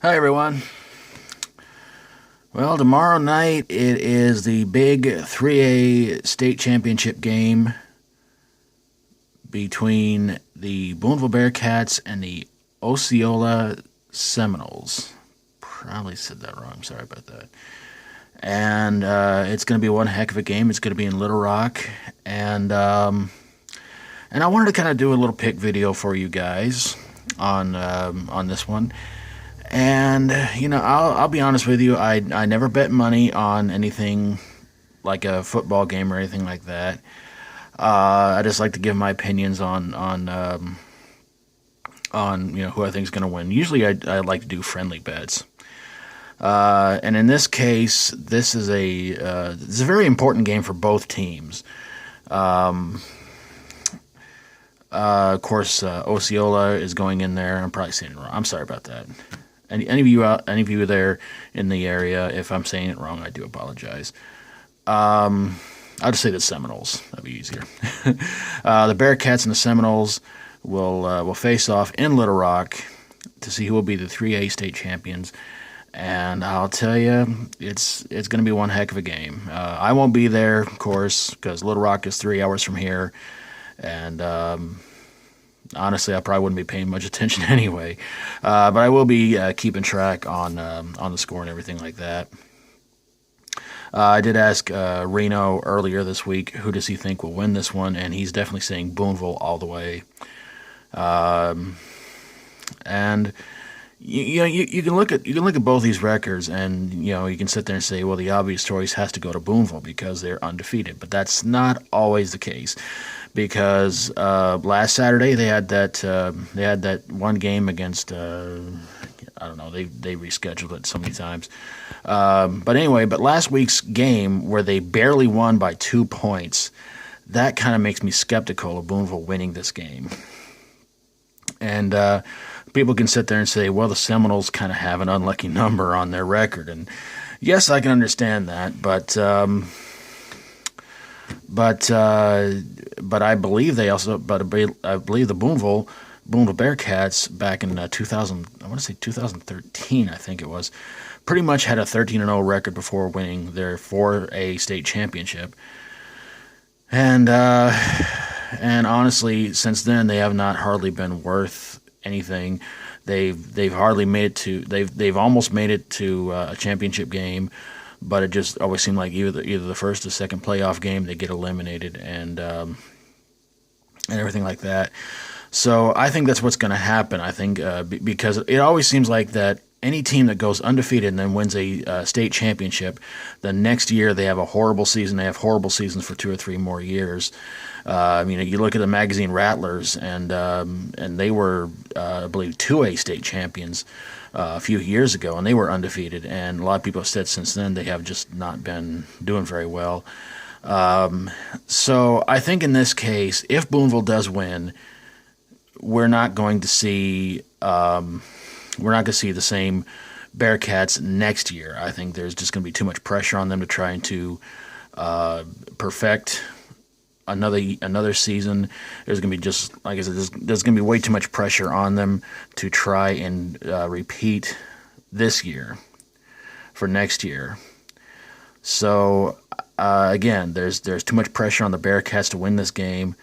Hi, everyone. Well, tomorrow night it is the big 3A state championship game between the Booneville Bearcats and the Osceola Seminoles. Probably said that wrong. Sorry about that. And it's going to be one heck of a game. It's going to be in Little Rock, and I wanted to kind of do a little pick video for you guys on this one. And I'll be honest with you. I never bet money on anything like a football game or anything like that. I just like to give my opinions on who I think is going to win. Usually, I like to do friendly bets. And in this case, this is a very important game for both teams. Of course, Osceola is going in there. I'm probably saying it wrong. I'm sorry about that. Any of you there in the area, if I'm saying it wrong, I do apologize. I'll just say the Seminoles. That'd be easier. The Bearcats and the Seminoles will face off in Little Rock to see who will be the 3A state champions. And I'll tell you, it's going to be one heck of a game. I won't be there, of course, because Little Rock is 3 hours from here, and honestly, I probably wouldn't be paying much attention anyway. But I will be keeping track on the score and everything like that. I did ask Reno earlier this week who does he think will win this one, and he's definitely saying Booneville all the way. And you can look at both these records, and you can sit there and say, well, the obvious choice has to go to Booneville because they're undefeated, but that's not always the case. Because last Saturday they had that one game against I don't know, they rescheduled it so many times. But last week's game where they barely won by 2 points, that kind of makes me skeptical of Booneville winning this game. And people can sit there and say, well, the Seminoles kind of have an unlucky number on their record, and yes, I can understand that, but I believe I believe the Booneville Bearcats back in 2000, I want to say 2013, I think it was, pretty much had a 13-0 record before winning their 4A state championship. And honestly, since then they have not hardly been worth anything. They've hardly made it to they've almost made it to a championship game, but it just always seemed like either the first or second playoff game they get eliminated and everything like that. So I think that's what's going to happen. I think because it always seems like that any team that goes undefeated and then wins a state championship, the next year they have a horrible season. They have horrible seasons for 2 or 3 more years. You look at the magazine Rattlers, and they were, I believe, 2A state champions a few years ago, and they were undefeated. And a lot of people have said since then they have just not been doing very well. So I think in this case, if Booneville does win, we're not going to see the same Bearcats next year. I think there's just going to be too much pressure on them to try and to perfect another season. There's going to be, just like I said, there's going to be way too much pressure on them to try and repeat this year for next year. So again, there's too much pressure on the Bearcats to win this game.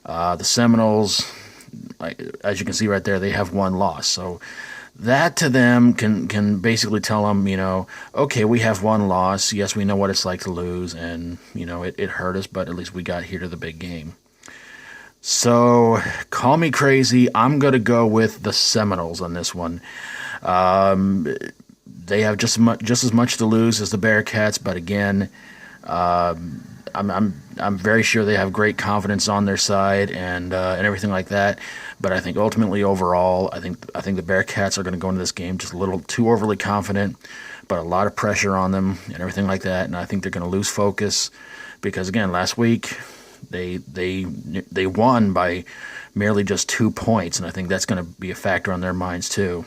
The Seminoles, as you can see right there, they have one loss. So that to them can basically tell them, okay, we have one loss. Yes, we know what it's like to lose, and it hurt us, but at least we got here to the big game. So call me crazy, I'm gonna go with the Seminoles on this one. They have just as much to lose as the Bearcats, but again, I'm very sure they have great confidence on their side and everything like that. But I think ultimately, overall, I think the Bearcats are going to go into this game just a little too overly confident, but a lot of pressure on them and everything like that. And I think they're going to lose focus because, again, last week they won by merely just 2 points, and I think that's going to be a factor on their minds too.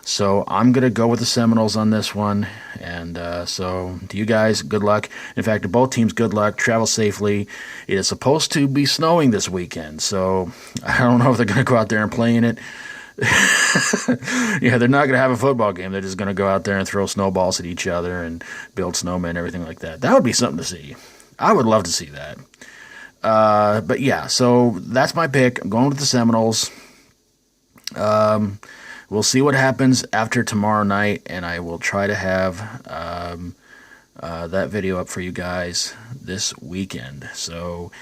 So I'm going to go with the Seminoles on this one. And so to you guys, good luck. In fact, to both teams, good luck. Travel safely. It is supposed to be snowing this weekend. So I don't know if they're going to go out there and play in it. Yeah, they're not going to have a football game. They're just going to go out there and throw snowballs at each other and build snowmen and everything like that. That would be something to see. I would love to see that. But yeah, so that's my pick. I'm going with the Seminoles. We'll see what happens after tomorrow night, and I will try to have that video up for you guys this weekend. So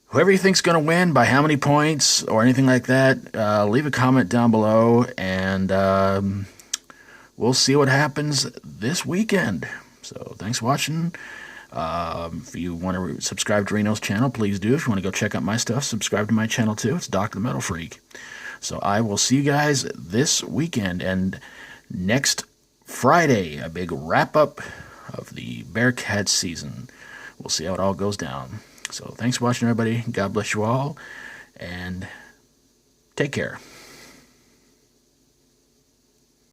whoever you think's going to win, by how many points or anything like that, leave a comment down below, and we'll see what happens this weekend. So thanks for watching. If you want to subscribe to Reno's channel, please do. If you want to go check out my stuff, subscribe to my channel too. It's Doc the Metal Freak. So I will see you guys this weekend, and next Friday, a big wrap-up of the Bearcats season. We'll see how it all goes down. So thanks for watching, everybody. God bless you all, and take care.